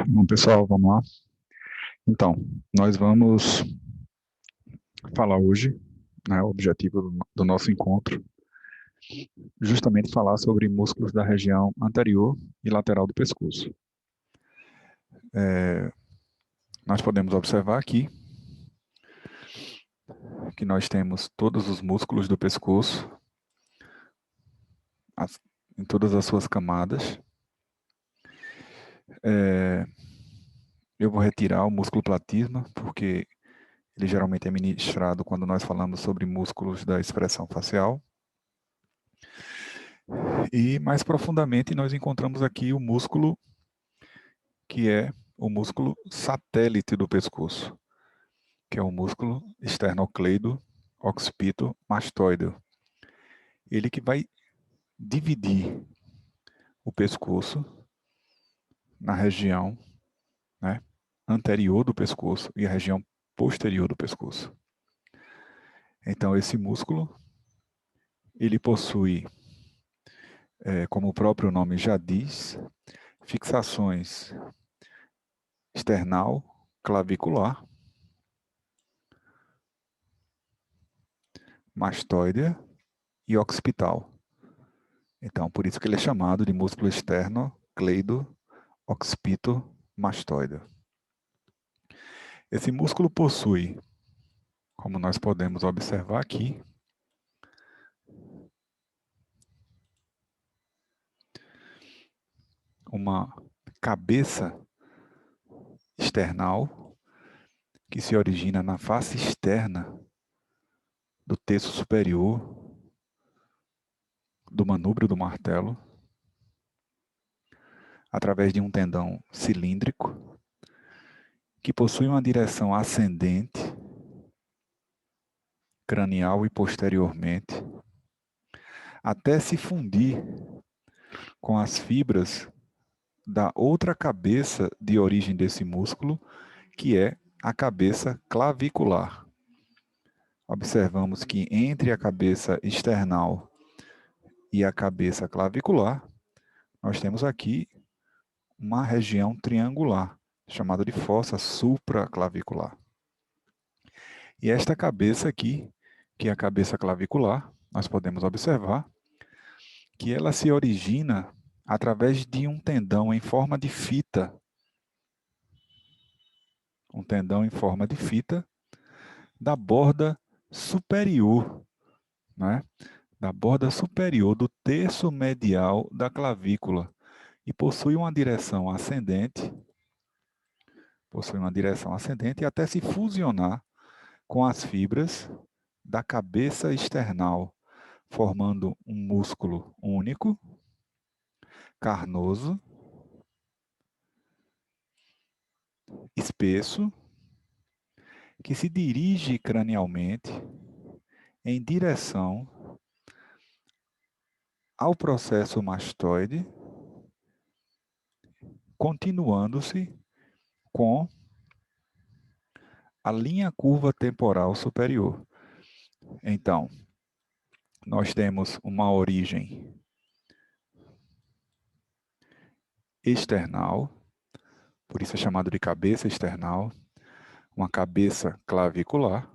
Bom, pessoal, vamos lá. Então, nós vamos falar hoje, né, o objetivo do nosso encontro, justamente falar sobre músculos da região anterior e lateral do pescoço. Nós podemos observar aqui que nós temos todos os músculos do pescoço, em todas as suas camadas. Eu vou retirar o músculo platisma, porque ele geralmente é ministrado quando nós falamos sobre músculos da expressão facial. E mais profundamente nós encontramos aqui o músculo que é o músculo satélite do pescoço, que é o músculo esternocleido occipito mastoide. Ele que vai dividir o pescoço na região, né, anterior do pescoço e a região posterior do pescoço. Então esse músculo, ele possui, como o próprio nome já diz, fixações external, clavicular, mastoide e occipital. Então, por isso que ele é chamado de músculo externo-cleido occipito mastoide. Esse músculo possui, como nós podemos observar aqui, uma cabeça external que se origina na face externa do terço superior do manúbrio do martelo, através de um tendão cilíndrico que possui uma direção ascendente, cranial e posteriormente, até se fundir com as fibras da outra cabeça de origem desse músculo, que é a cabeça clavicular. Observamos que entre a cabeça external e a cabeça clavicular, nós temos aqui uma região triangular, chamada de fossa supraclavicular. E esta cabeça aqui, que é a cabeça clavicular, nós podemos observar que ela se origina através de um tendão em forma de fita. Um tendão em forma de fita da borda superior, né? Da borda superior do terço medial da clavícula e possui uma direção ascendente, e até se fusionar com as fibras da cabeça external, formando um músculo único, carnoso, espesso, que se dirige cranialmente em direção ao processo mastoide, continuando-se com a linha curva temporal superior. Então, nós temos uma origem external, por isso é chamado de cabeça external, uma cabeça clavicular,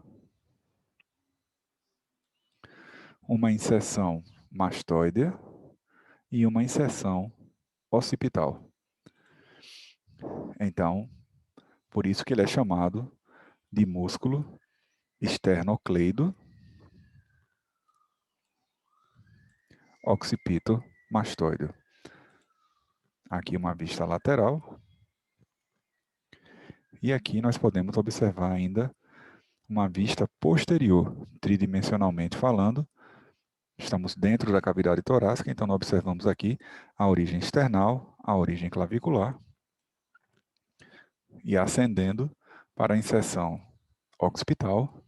uma inserção mastoide e uma inserção occipital. Então, por isso que ele é chamado de músculo esternocleido occipito mastoide. Aqui uma vista lateral. E aqui nós podemos observar ainda uma vista posterior, tridimensionalmente falando. Estamos dentro da cavidade torácica, então nós observamos aqui a origem external, a origem clavicular, e ascendendo para a inserção occipital,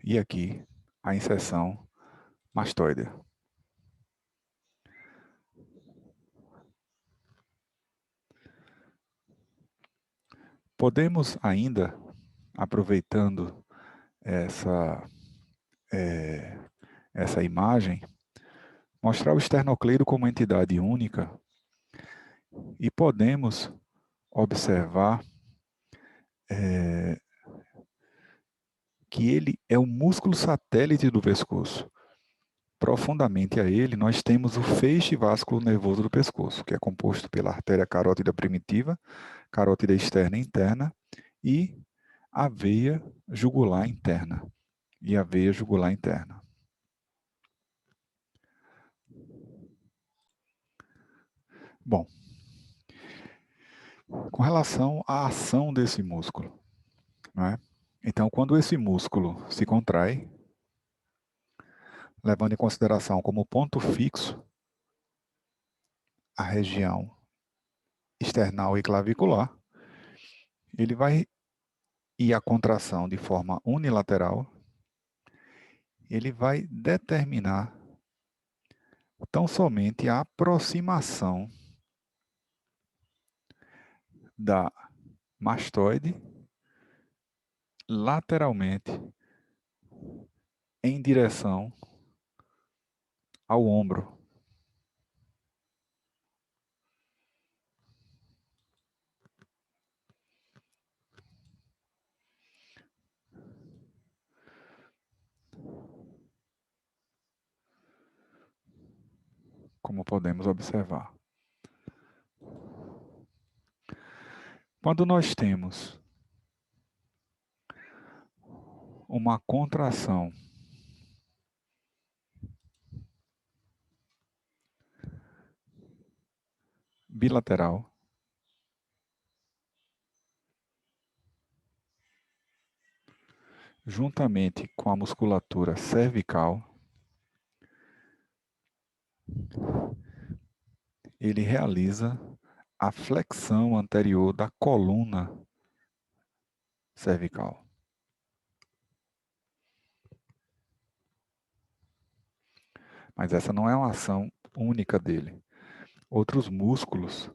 e aqui a inserção mastoide. Podemos ainda, aproveitando essa imagem, mostrar o esternocleido como entidade única e podemos observar que ele é o músculo satélite do pescoço. Profundamente a ele, nós temos o feixe vasculo nervoso do pescoço, que é composto pela artéria carótida primitiva, carótida externa e interna, e a veia jugular interna. E a veia jugular interna. Bom, com relação à ação desse músculo, não é? Então, quando esse músculo se contrai, levando em consideração como ponto fixo a região external e clavicular, ele vai ir à contração de forma unilateral, ele vai determinar tão somente a aproximação da mastoide lateralmente em direção ao ombro. Como podemos observar. Quando nós temos uma contração bilateral, juntamente com a musculatura cervical, ele realiza a flexão anterior da coluna cervical. Mas essa não é uma ação única dele. Outros músculos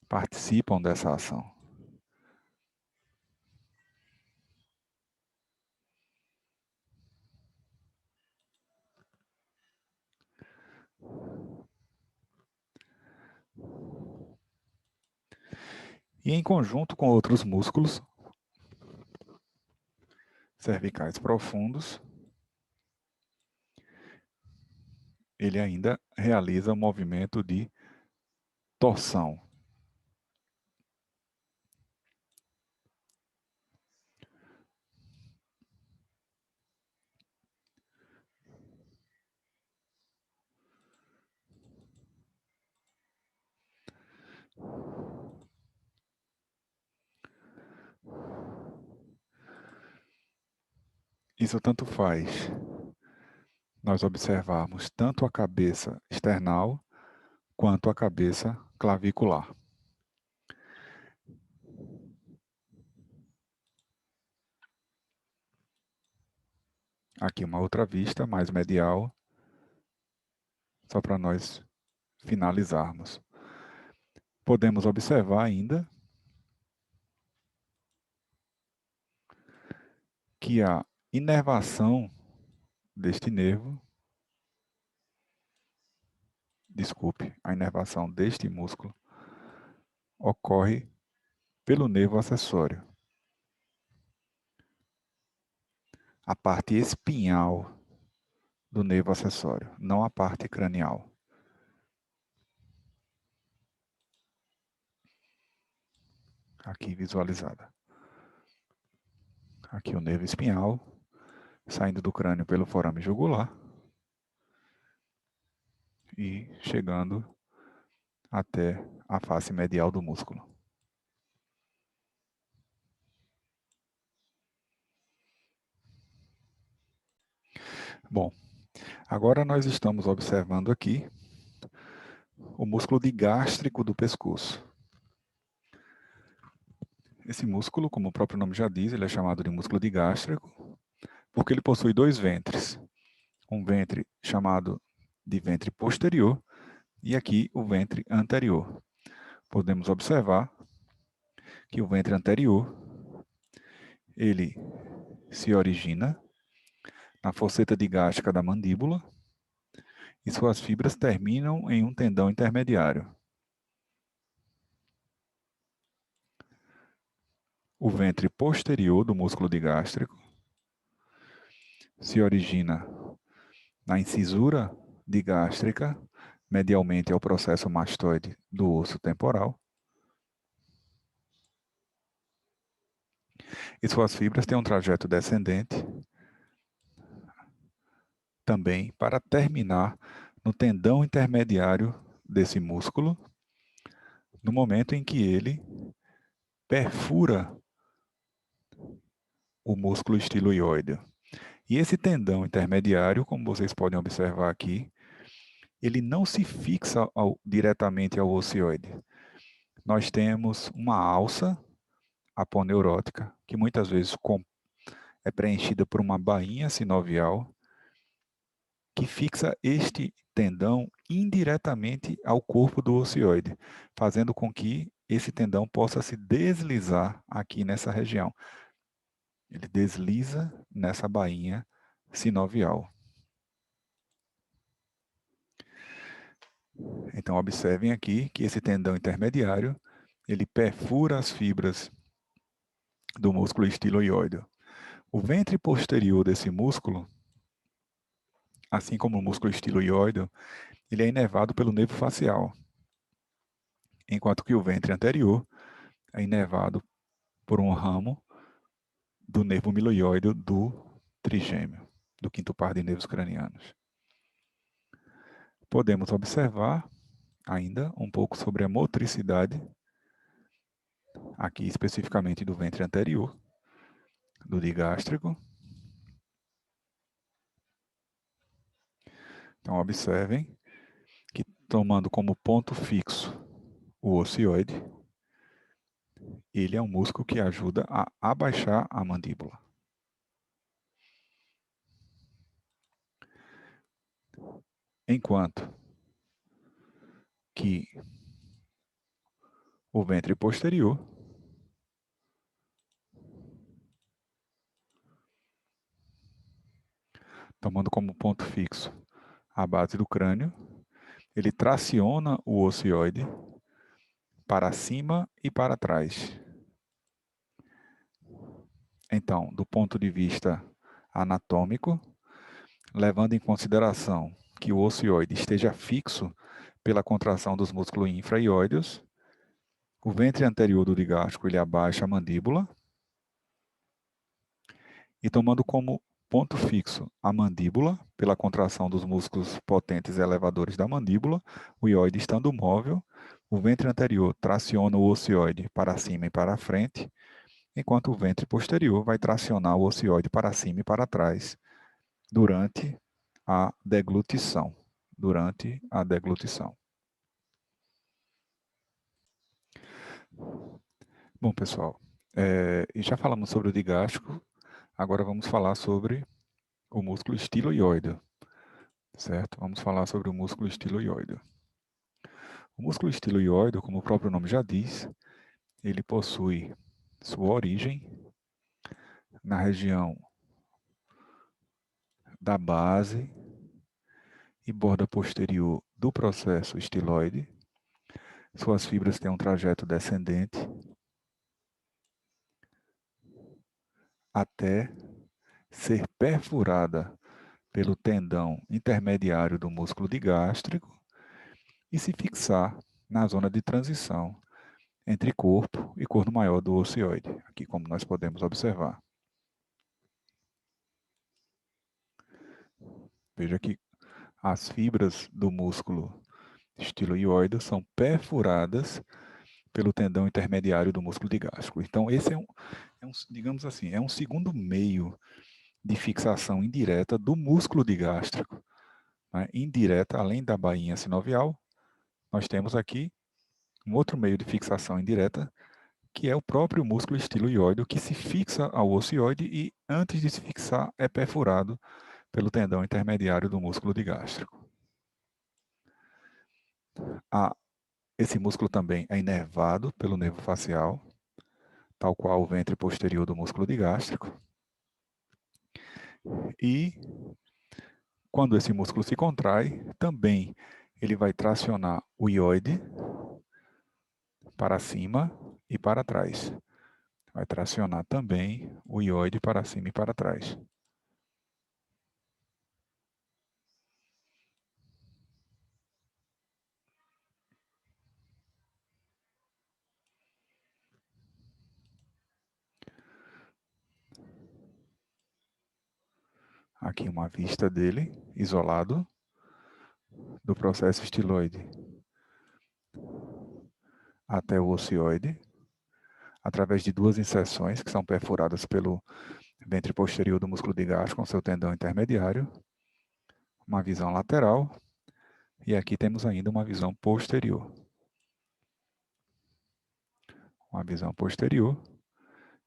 participam dessa ação. E em conjunto com outros músculos cervicais profundos, ele ainda realiza um movimento de torção. Isso tanto faz nós observarmos tanto a cabeça external quanto a cabeça clavicular. Aqui uma outra vista, mais medial, só para nós finalizarmos. Podemos observar ainda que a inervação deste nervo, a inervação deste músculo, ocorre pelo nervo acessório. A parte espinhal do nervo acessório, não a parte cranial. Aqui visualizada. Aqui o nervo espinhal, saindo do crânio pelo forame jugular e chegando até a face medial do músculo. Bom, agora nós estamos observando aqui o músculo digástrico do pescoço. Esse músculo, como o próprio nome já diz, ele é chamado de músculo digástrico, porque ele possui dois ventres. Um ventre chamado de ventre posterior e aqui o ventre anterior. Podemos observar que o ventre anterior, ele se origina na fosseta digástica da mandíbula e suas fibras terminam em um tendão intermediário. o ventre posterior do músculo digástrico, se origina na incisura digástrica, medialmente ao processo mastoide do osso temporal, e suas fibras têm um trajeto descendente, também para terminar no tendão intermediário desse músculo, no momento em que ele perfura o músculo estiloióideo. E esse tendão intermediário, como vocês podem observar aqui, ele não se fixa diretamente ao ocioide. Nós temos uma alça aponeurótica, que muitas vezes é preenchida por uma bainha sinovial, que fixa este tendão indiretamente ao corpo do ocioide, fazendo com que esse tendão possa se deslizar aqui nessa região. Ele desliza nessa bainha sinovial. Então, observem aqui que esse tendão intermediário, ele perfura as fibras do músculo estiloióideo. O ventre posterior desse músculo, assim como o músculo estiloióideo, ele é inervado pelo nervo facial, enquanto que o ventre anterior é inervado por um ramo do nervo miloióideo do trigêmeo, do quinto par de nervos cranianos. Podemos observar ainda um pouco sobre a motricidade, aqui especificamente do ventre anterior, do digástrico. Então, observem que, tomando como ponto fixo o ocioide, ele é um músculo que ajuda a abaixar a mandíbula. Enquanto que o ventre posterior tomando como ponto fixo a base do crânio, ele traciona o ocioide para cima e para trás. Então, do ponto de vista anatômico, levando em consideração que o ocioide esteja fixo pela contração dos músculos infra-ióideos, o ventre anterior do digástrico ele abaixa a mandíbula, e tomando como ponto fixo a mandíbula, pela contração dos músculos potentes e elevadores da mandíbula, o ióide estando móvel, o ventre anterior traciona o ocioide para cima e para frente, enquanto o ventre posterior vai tracionar o ocioide para cima e para trás durante a deglutição. Bom, pessoal, já falamos sobre o digástrico, agora vamos falar sobre o músculo estiloióideo, certo? Vamos falar sobre o músculo estiloióideo. O músculo estiloióideo, como o próprio nome já diz, ele possui sua origem na região da base e borda posterior do processo estiloide. Suas fibras têm um trajeto descendente até ser perfurada pelo tendão intermediário do músculo digástrico e se fixar na zona de transição entre corpo e corno maior do ocioide, aqui como nós podemos observar. Veja que as fibras do músculo estiloióideo são perfuradas pelo tendão intermediário do músculo digástrico. Então, esse digamos assim, é um segundo meio de fixação indireta do músculo digástrico. Né? Indireta, além da bainha sinovial, nós temos aqui um outro meio de fixação indireta, que é o próprio músculo estiloióideo, que se fixa ao ocioide e, antes de se fixar, é perfurado pelo tendão intermediário do músculo digástrico. Esse músculo também é inervado pelo nervo facial, tal qual o ventre posterior do músculo digástrico. E, quando esse músculo se contrai, também ele vai tracionar o ióide para cima e para trás. Vai tracionar também o ióide para cima e para trás. Aqui uma vista dele, isolado, do processo estiloide até o ocioide, através de duas inserções que são perfuradas pelo ventre posterior do músculo de gastro com seu tendão intermediário, uma visão lateral, e aqui temos ainda uma visão posterior. Uma visão posterior,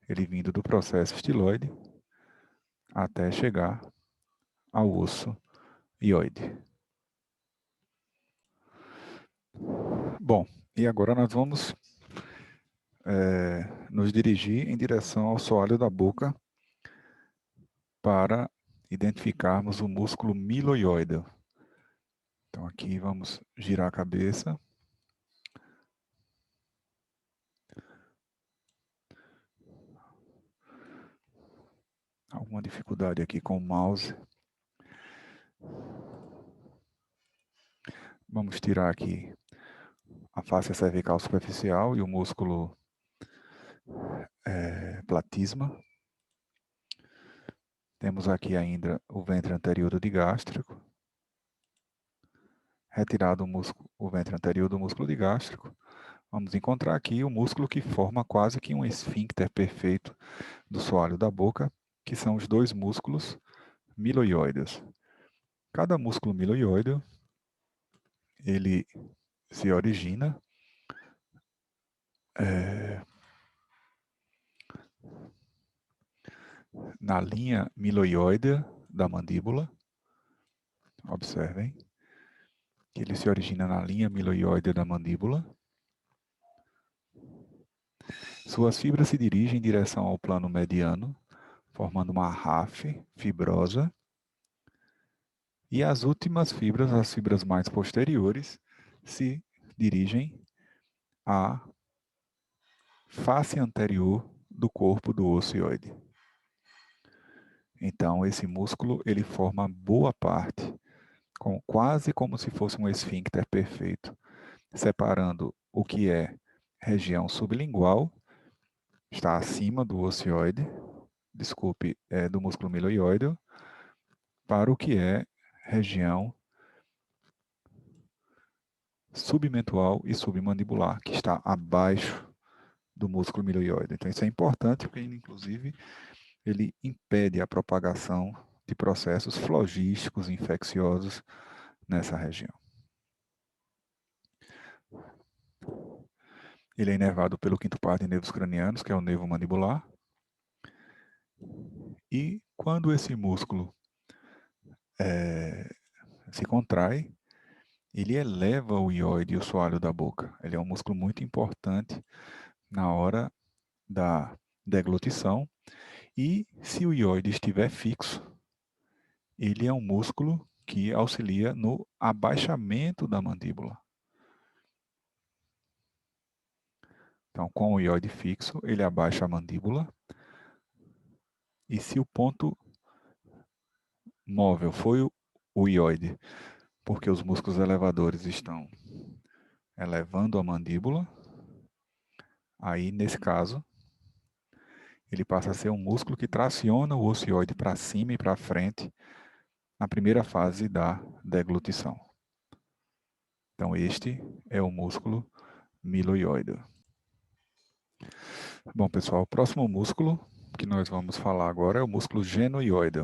ele vindo do processo estiloide até chegar ao osso ióide. Bom, e agora nós vamos nos dirigir em direção ao soalho da boca para identificarmos o músculo miloioide. Então aqui vamos girar a cabeça. Alguma dificuldade aqui com o mouse. Vamos tirar aqui a face cervical superficial e o músculo platisma. Temos aqui ainda o ventre anterior do digástrico. Retirado o ventre anterior do músculo digástrico, vamos encontrar aqui o músculo que forma quase que um esfíncter perfeito do soalho da boca, que são os dois músculos miloioides. Cada músculo miloioide, ele se origina na linha miloioide da mandíbula. Observem que ele se origina na linha miloioide da mandíbula. Suas fibras se dirigem em direção ao plano mediano, formando uma ráfe fibrosa. E as últimas fibras, as fibras mais posteriores, se dirigem à face anterior do corpo do ocioide. Então, esse músculo ele forma boa parte, quase como se fosse um esfíncter perfeito, separando o que é região sublingual, está acima do ocioide, do músculo miloioide, para o que é região submentual e submandibular, que está abaixo do músculo miloioide. Então isso é importante porque, inclusive, ele impede a propagação de processos flogísticos infecciosos nessa região. Ele é inervado pelo quinto par de nervos cranianos, que é o nervo mandibular. E quando esse músculo se contrai, ele eleva o ióide e o soalho da boca. Ele é um músculo muito importante na hora da deglutição. E se o ióide estiver fixo, ele é um músculo que auxilia no abaixamento da mandíbula. Então, com o ióide fixo, ele abaixa a mandíbula. E se o ponto móvel foi o ióide, porque os músculos elevadores estão elevando a mandíbula, aí, nesse caso, ele passa a ser um músculo que traciona o ocioide para cima e para frente na primeira fase da deglutição. Então, este é o músculo miloioide. Bom, pessoal, o próximo músculo que nós vamos falar agora é o músculo genoioide.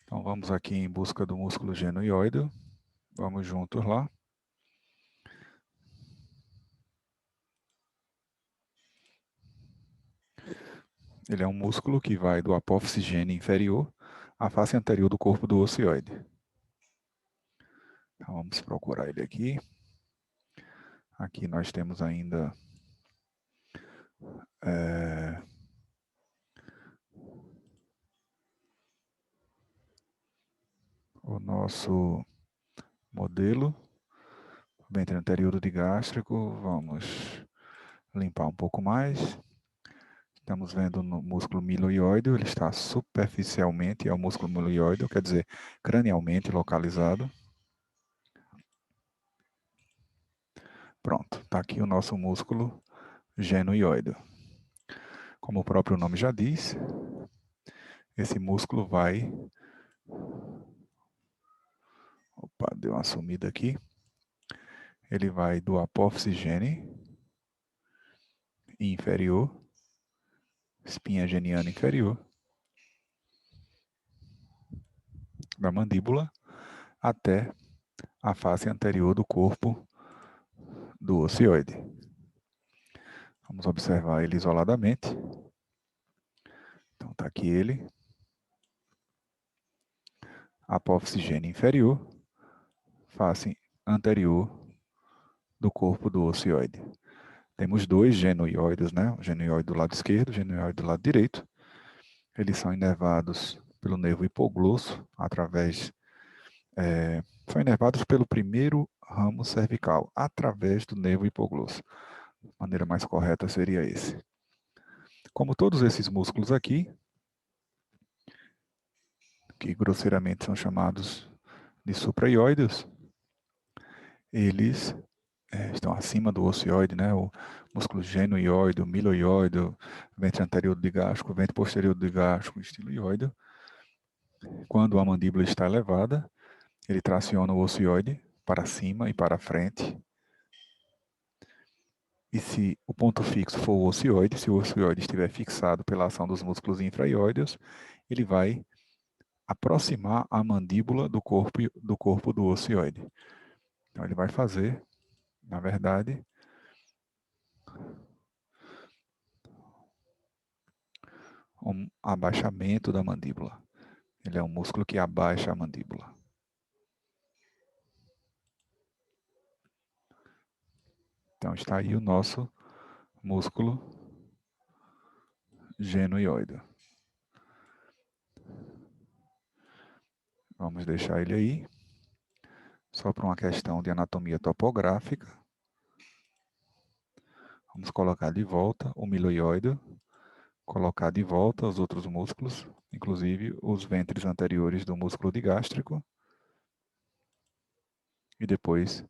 Então, vamos aqui em busca do músculo genoioide. Vamos juntos lá. Ele é um músculo que vai do apófise gênio inferior à face anterior do corpo do ocioide. Então, vamos procurar ele aqui. Aqui nós temos ainda o nosso modelo, ventre anterior do digástrico. Vamos limpar um pouco mais. Estamos vendo no músculo miloióideo, ele está superficialmente, é o músculo miloióideo, quer dizer, cranialmente localizado. Pronto, está aqui o nosso músculo genoióideo. Como o próprio nome já diz, esse músculo vai... Opa, deu uma sumida aqui. Ele vai do apófise gene inferior, espinha geniana inferior, da mandíbula, até a face anterior do corpo do ocioide. Vamos observar ele isoladamente. Então está aqui ele, apófise gene inferior, face anterior do corpo do ocioide. Temos dois genoióides, né? O genoióide do lado esquerdo, o genoióide do lado direito. Eles são inervados pelo nervo hipoglosso, são inervados pelo primeiro ramo cervical, através do nervo hipoglosso. A maneira mais correta seria esse. Como todos esses músculos aqui, que grosseiramente são chamados de supraioides, eles estão acima do ocioide, né? O músculo genoióide, o miloióide, o ventre anterior do digástrico, o ventre posterior do digástrico, o estiloióide. Quando a mandíbula está elevada, ele traciona o ocioide para cima e para frente. E se o ponto fixo for o ocioide, se o ocioide estiver fixado pela ação dos músculos infraioideus, ele vai aproximar a mandíbula do corpo do ocioide. Então ele vai fazer, na verdade, um abaixamento da mandíbula. Ele é um músculo que abaixa a mandíbula. Então está aí o nosso músculo genoióide. Vamos deixar ele aí, só para uma questão de anatomia topográfica. Vamos colocar de volta o miloióide, colocar de volta os outros músculos, inclusive os ventres anteriores do músculo digástrico, e depois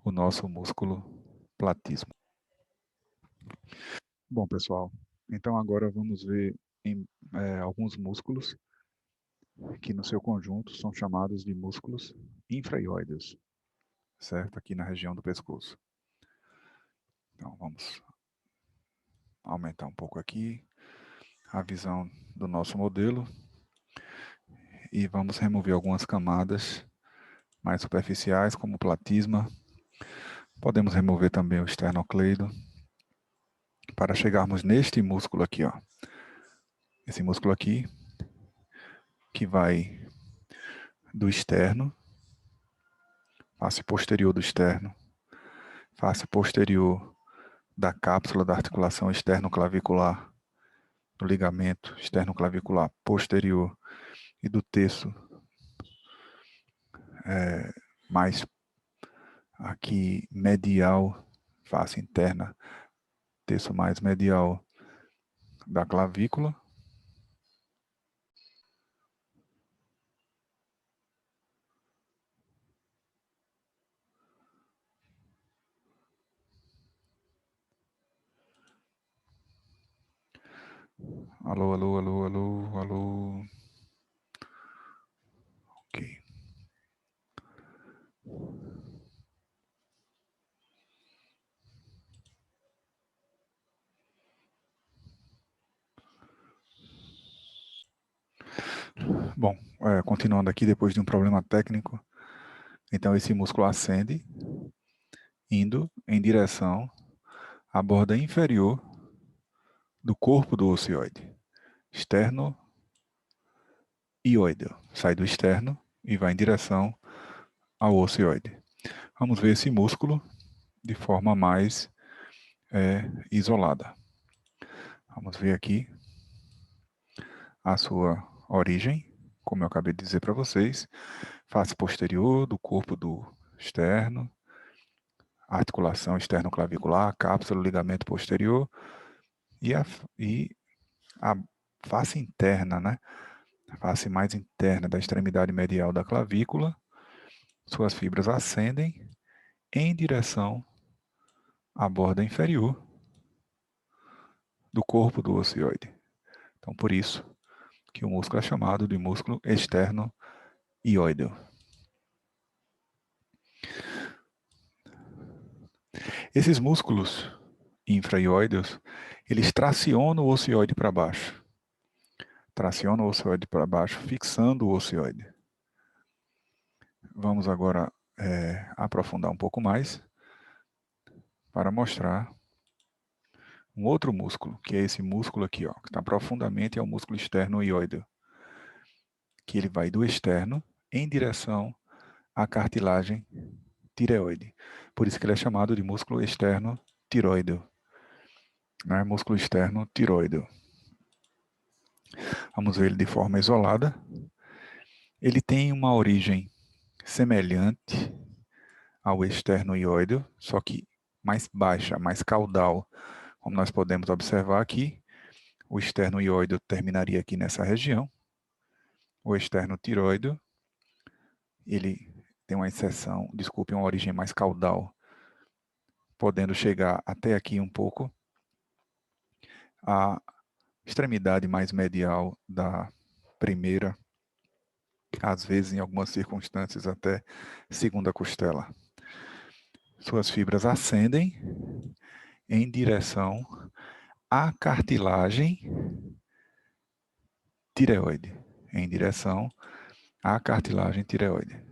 o nosso músculo platismo. Bom, pessoal, então agora vamos ver alguns músculos que no seu conjunto são chamados de músculos infraioides, certo? Aqui na região do pescoço. Então vamos aumentar um pouco aqui a visão do nosso modelo e vamos remover algumas camadas mais superficiais, como o platisma. Podemos remover também o esternocleido para chegarmos neste músculo aqui, ó. Esse músculo aqui, que vai do externo, face posterior do externo, face posterior da cápsula da articulação externo-clavicular, do ligamento externo-clavicular posterior e do terço mais aqui medial, face interna, terço mais medial da clavícula. Alô, alô, alô, alô, alô. Ok. Bom, continuando aqui depois de um problema técnico, então esse músculo ascende, indo em direção à borda inferior do corpo do ocioide, externo ioide. Sai do externo e vai em direção ao ocioide. Vamos ver esse músculo de forma mais isolada. Vamos ver aqui a sua origem, como eu acabei de dizer para vocês, face posterior do corpo do externo, articulação externo-clavicular, cápsula, ligamento posterior e a face interna, né? A face mais interna da extremidade medial da clavícula, suas fibras ascendem em direção à borda inferior do corpo do ocioide. Então, por isso que o músculo é chamado de músculo externo ióideo. Esses músculos infraioideus, eles tracionam o ocioide para baixo. Tracionam o ocioide para baixo, fixando o ocioide. Vamos agora aprofundar um pouco mais para mostrar um outro músculo, que é esse músculo aqui, ó, que está profundamente, é o músculo externo ióideo, que ele vai do externo em direção à cartilagem tireoide. Por isso que ele é chamado de músculo externo tiroideo. Né? Músculo externo tiroideo. Vamos ver ele de forma isolada. Ele tem uma origem semelhante ao externo ióideo, só que mais baixa, mais caudal. Como nós podemos observar aqui, o externo ióideo terminaria aqui nessa região. O externo tiroideo, ele tem uma inserção, desculpe, uma origem mais caudal, podendo chegar até aqui um pouco. A extremidade mais medial da primeira, às vezes em algumas circunstâncias até segunda costela. Suas fibras ascendem em direção à cartilagem tireoide, em direção à cartilagem tireoide.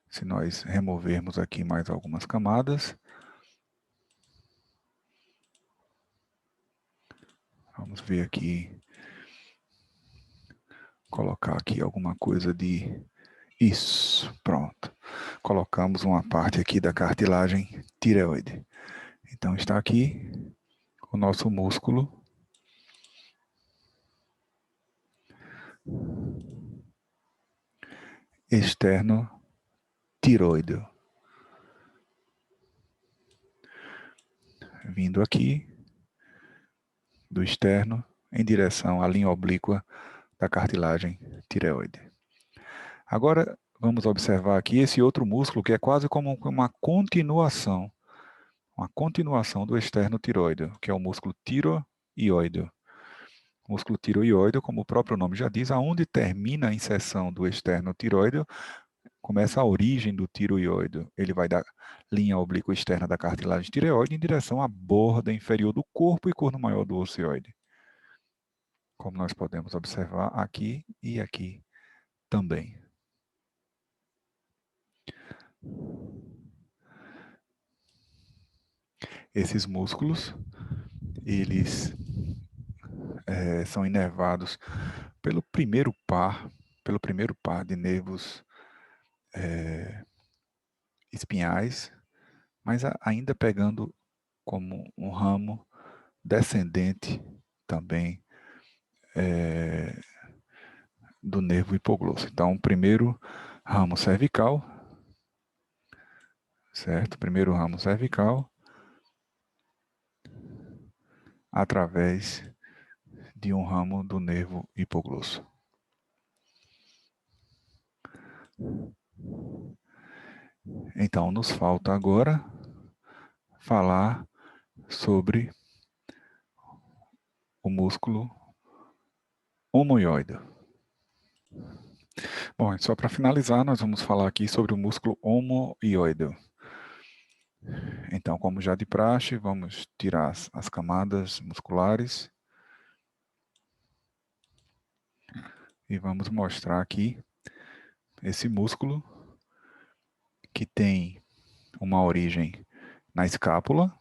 Se nós removermos aqui mais algumas camadas, vamos ver aqui, colocar aqui alguma coisa de... Isso, pronto. Colocamos uma parte aqui da cartilagem tireoide. Então está aqui o nosso músculo externo tiroideo. Vindo aqui do externo em direção à linha oblíqua da cartilagem tireoide. Agora vamos observar aqui esse outro músculo que é quase como uma continuação do externo tiroideo, que é o músculo tiroióideo. O músculo tiroióideo, como o próprio nome já diz, aonde termina a inserção do externo tiroideo, começa a origem do tiroióideo. Ele vai da linha oblíqua externa da cartilagem tireoide em direção à borda inferior do corpo e corno maior do ocioide. Como nós podemos observar aqui e aqui também. Esses músculos, eles são inervados pelo primeiro par de nervos espinhais, mas ainda pegando como um ramo descendente também do nervo hipoglosso. Então, o primeiro ramo cervical, certo? Primeiro ramo cervical, através de um ramo do nervo hipoglosso. Então, nos falta agora falar sobre o músculo omoióide. Bom, só para finalizar, nós vamos falar aqui sobre o músculo omoióide. Então, como já de praxe, vamos tirar as camadas musculares e vamos mostrar aqui esse músculo que tem uma origem na escápula,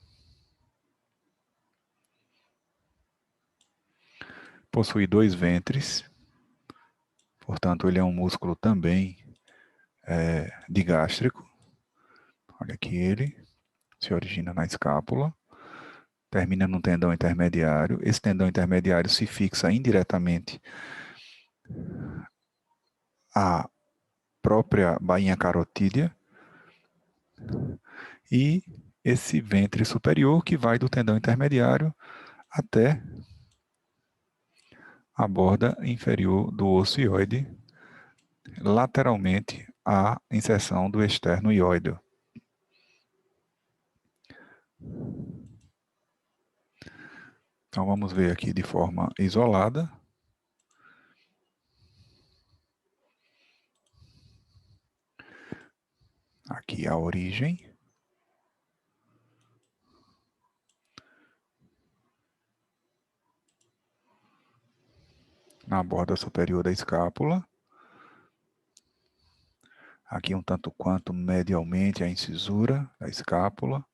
possui 2 ventres, portanto ele é um músculo também digástrico. Olha aqui ele, se origina na escápula, termina num tendão intermediário. Esse tendão intermediário se fixa indiretamente à própria bainha carotídea e esse ventre superior que vai do tendão intermediário até a borda inferior do osso ióide, lateralmente à inserção do externo ióideo. Então vamos ver aqui de forma isolada. Aqui a origem. Na borda superior da escápula. Aqui um tanto quanto medialmente a incisura da escápula.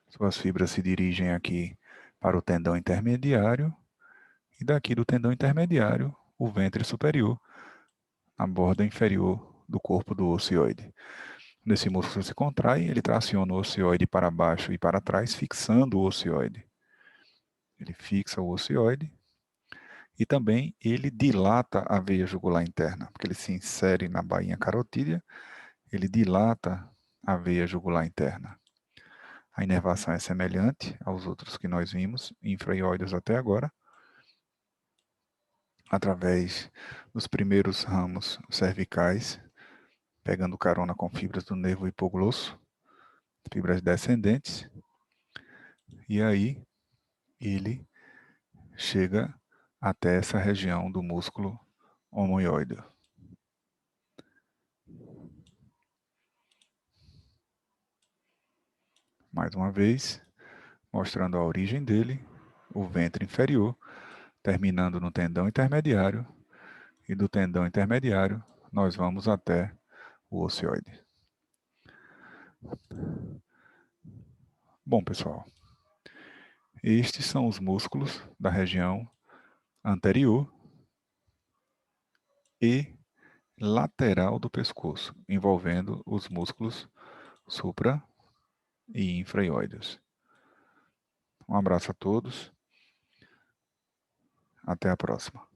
Suas fibras se dirigem aqui para o tendão intermediário e daqui do tendão intermediário o ventre superior, na borda inferior do corpo do ocioide. Quando esse músculo se contrai, ele traciona o ocioide para baixo e para trás, fixando o ocioide. Ele fixa o ocioide e também ele dilata a veia jugular interna, porque ele se insere na bainha carotídea, ele dilata a veia jugular interna. A inervação é semelhante aos outros que nós vimos, infra-ióideos até agora, através dos primeiros ramos cervicais, pegando carona com fibras do nervo hipoglosso, fibras descendentes, e aí ele chega até essa região do músculo omoióide. Mais uma vez, mostrando a origem dele, o ventre inferior, terminando no tendão intermediário, e do tendão intermediário nós vamos até o ocioide. Bom, pessoal, estes são os músculos da região anterior e lateral do pescoço, envolvendo os músculos supra e infra-ióideos. Um abraço a todos. Até a próxima.